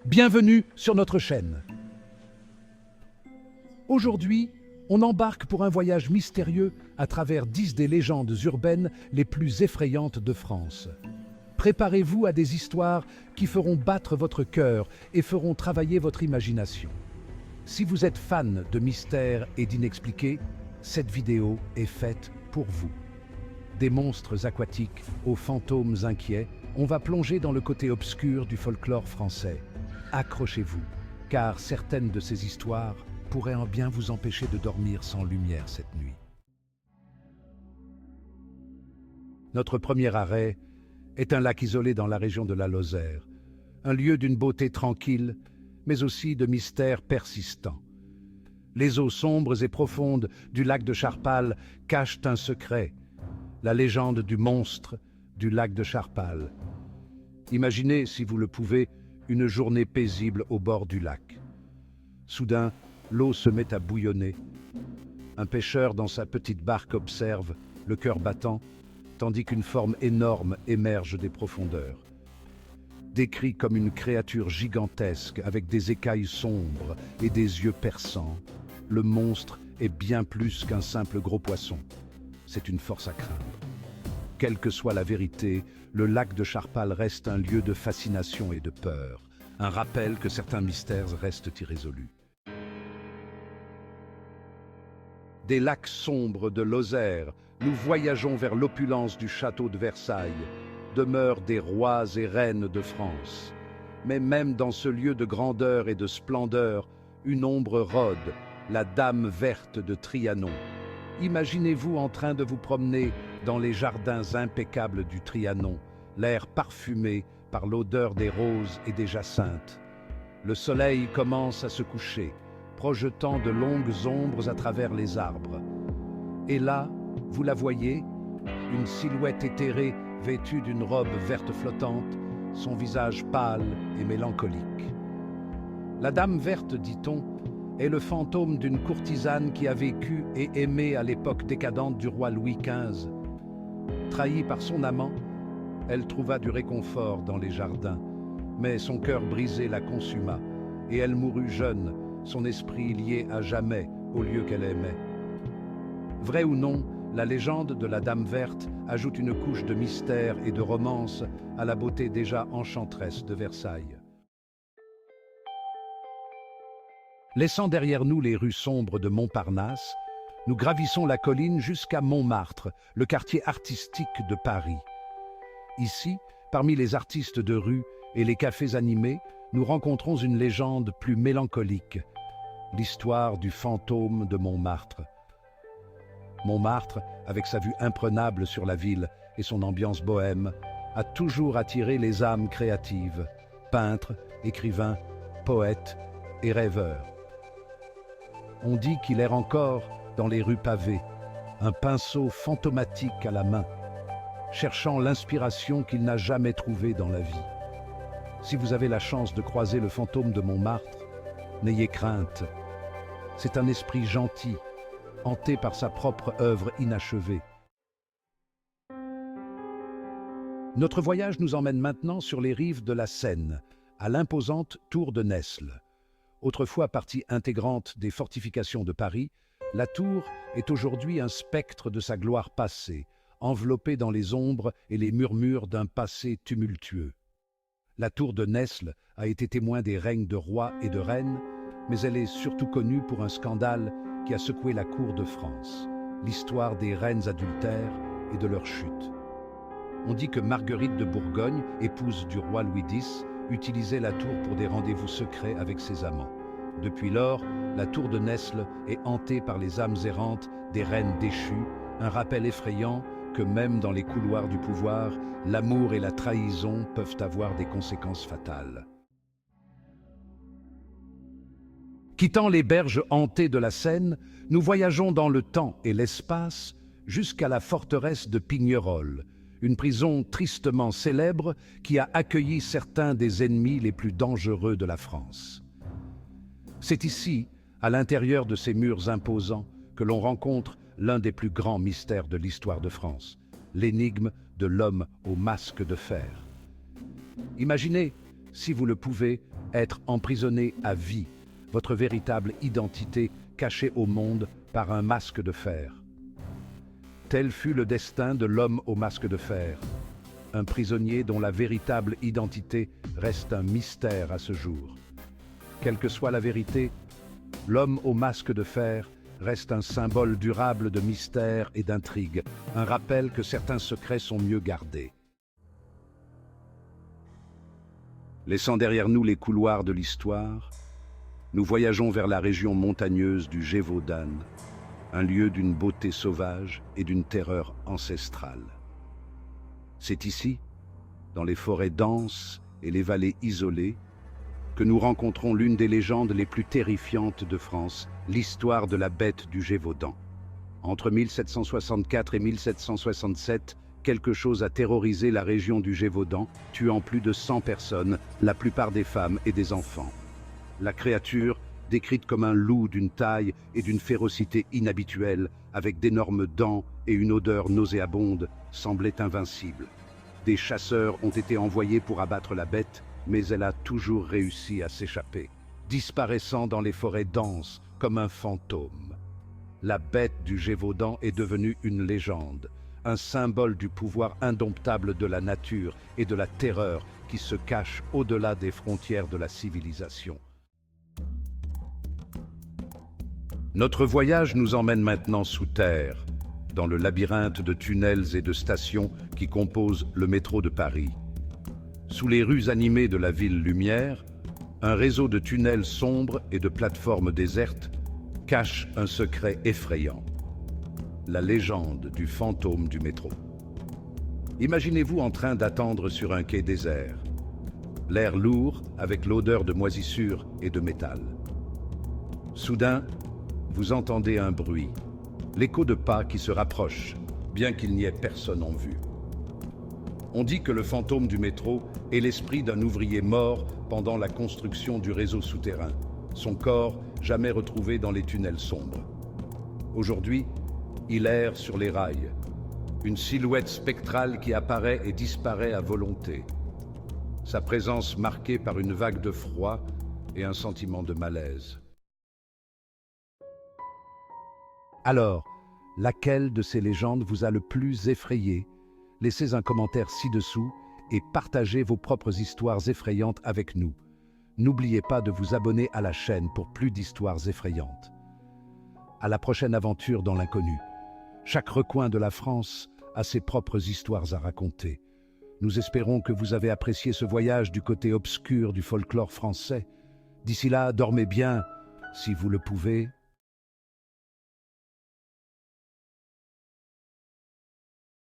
Bienvenue sur notre chaîne. Aujourd'hui, on embarque pour un voyage mystérieux à travers 10 des légendes urbaines les plus effrayantes de France. Préparez-vous à des histoires qui feront battre votre cœur et feront travailler votre imagination. Si vous êtes fan de mystères et d'inexpliqués, cette vidéo est faite pour vous. Des monstres aquatiques aux fantômes inquiets, on va plonger dans le côté obscur du folklore français. Accrochez-vous, car certaines de ces histoires pourraient en bien vous empêcher de dormir sans lumière cette nuit. Notre premier arrêt est un lac isolé dans la région de la Lozère, un lieu d'une beauté tranquille, mais aussi de mystères persistants. Les eaux sombres et profondes du lac de Charpal cachent un secret, la légende du monstre du lac de Charpal. Imaginez, si vous le pouvez, une journée paisible au bord du lac. Soudain, l'eau se met à bouillonner. Un pêcheur dans sa petite barque observe, le cœur battant, tandis qu'une forme énorme émerge des profondeurs. Décrit comme une créature gigantesque avec des écailles sombres et des yeux perçants, le monstre est bien plus qu'un simple gros poisson. C'est une force à craindre. Quelle que soit la vérité, le lac de Charpal reste un lieu de fascination et de peur, un rappel que certains mystères restent irrésolus. Des lacs sombres de Lozère, nous voyageons vers l'opulence du château de Versailles, demeure des rois et reines de France. Mais même dans ce lieu de grandeur et de splendeur, une ombre rôde, la Dame verte de Trianon. Imaginez-vous en train de vous promener dans les jardins impeccables du Trianon, l'air parfumé par l'odeur des roses et des jacinthes. Le soleil commence à se coucher, projetant de longues ombres à travers les arbres. Et là, vous la voyez, une silhouette éthérée vêtue d'une robe verte flottante, son visage pâle et mélancolique. La Dame verte, dit-on, est le fantôme d'une courtisane qui a vécu et aimé à l'époque décadente du roi Louis XV. Trahie par son amant, elle trouva du réconfort dans les jardins, mais son cœur brisé la consuma, et elle mourut jeune, son esprit lié à jamais au lieu qu'elle aimait. Vrai ou non, la légende de la Dame verte ajoute une couche de mystère et de romance à la beauté déjà enchanteresse de Versailles. Laissant derrière nous les rues sombres de Montparnasse, nous gravissons la colline jusqu'à Montmartre, le quartier artistique de Paris. Ici, parmi les artistes de rue et les cafés animés, nous rencontrons une légende plus mélancolique, l'histoire du fantôme de Montmartre. Montmartre, avec sa vue imprenable sur la ville et son ambiance bohème, a toujours attiré les âmes créatives, peintres, écrivains, poètes et rêveurs. On dit qu'il erre encore dans les rues pavées, un pinceau fantomatique à la main, cherchant l'inspiration qu'il n'a jamais trouvée dans la vie. Si vous avez la chance de croiser le fantôme de Montmartre, n'ayez crainte. C'est un esprit gentil, hanté par sa propre œuvre inachevée. Notre voyage nous emmène maintenant sur les rives de la Seine, à l'imposante tour de Nesle. Autrefois partie intégrante des fortifications de Paris, la tour est aujourd'hui un spectre de sa gloire passée, enveloppée dans les ombres et les murmures d'un passé tumultueux. La tour de Nesle a été témoin des règnes de rois et de reines, mais elle est surtout connue pour un scandale qui a secoué la cour de France, l'histoire des reines adultères et de leur chute. On dit que Marguerite de Bourgogne, épouse du roi Louis X, utilisait la tour pour des rendez-vous secrets avec ses amants. Depuis lors, la tour de Nesle est hantée par les âmes errantes des reines déchues, un rappel effrayant que même dans les couloirs du pouvoir, l'amour et la trahison peuvent avoir des conséquences fatales. Quittant les berges hantées de la Seine, nous voyageons dans le temps et l'espace jusqu'à la forteresse de Pignerol, une prison tristement célèbre qui a accueilli certains des ennemis les plus dangereux de la France. C'est ici, à l'intérieur de ces murs imposants, que l'on rencontre l'un des plus grands mystères de l'histoire de France, l'énigme de l'homme au masque de fer. Imaginez, si vous le pouvez, être emprisonné à vie, votre véritable identité cachée au monde par un masque de fer. Tel fut le destin de l'homme au masque de fer, un prisonnier dont la véritable identité reste un mystère à ce jour. Quelle que soit la vérité, l'homme au masque de fer reste un symbole durable de mystère et d'intrigue, un rappel que certains secrets sont mieux gardés. Laissant derrière nous les couloirs de l'histoire, nous voyageons vers la région montagneuse du Gévaudan, un lieu d'une beauté sauvage et d'une terreur ancestrale. C'est ici, dans les forêts denses et les vallées isolées, que nous rencontrons l'une des légendes les plus terrifiantes de France, l'histoire de la bête du Gévaudan. Entre 1764 et 1767, quelque chose a terrorisé la région du Gévaudan, tuant plus de 100 personnes, la plupart des femmes et des enfants. La créature, décrite comme un loup d'une taille et d'une férocité inhabituelle, avec d'énormes dents et une odeur nauséabonde, semblait invincible. Des chasseurs ont été envoyés pour abattre la bête, mais elle a toujours réussi à s'échapper, disparaissant dans les forêts denses comme un fantôme. La bête du Gévaudan est devenue une légende, un symbole du pouvoir indomptable de la nature et de la terreur qui se cache au-delà des frontières de la civilisation. Notre voyage nous emmène maintenant sous terre, dans le labyrinthe de tunnels et de stations qui composent le métro de Paris. Sous les rues animées de la ville lumière, un réseau de tunnels sombres et de plateformes désertes cache un secret effrayant. La légende du fantôme du métro. Imaginez-vous en train d'attendre sur un quai désert, l'air lourd avec l'odeur de moisissure et de métal. Soudain, vous entendez un bruit, l'écho de pas qui se rapprochent, bien qu'il n'y ait personne en vue. On dit que le fantôme du métro est l'esprit d'un ouvrier mort pendant la construction du réseau souterrain, son corps jamais retrouvé dans les tunnels sombres. Aujourd'hui, il erre sur les rails, une silhouette spectrale qui apparaît et disparaît à volonté, sa présence marquée par une vague de froid et un sentiment de malaise. Alors, laquelle de ces légendes vous a le plus effrayé? Laissez un commentaire ci-dessous et partagez vos propres histoires effrayantes avec nous. N'oubliez pas de vous abonner à la chaîne pour plus d'histoires effrayantes. À la prochaine aventure dans l'inconnu. Chaque recoin de la France a ses propres histoires à raconter. Nous espérons que vous avez apprécié ce voyage du côté obscur du folklore français. D'ici là, dormez bien, si vous le pouvez.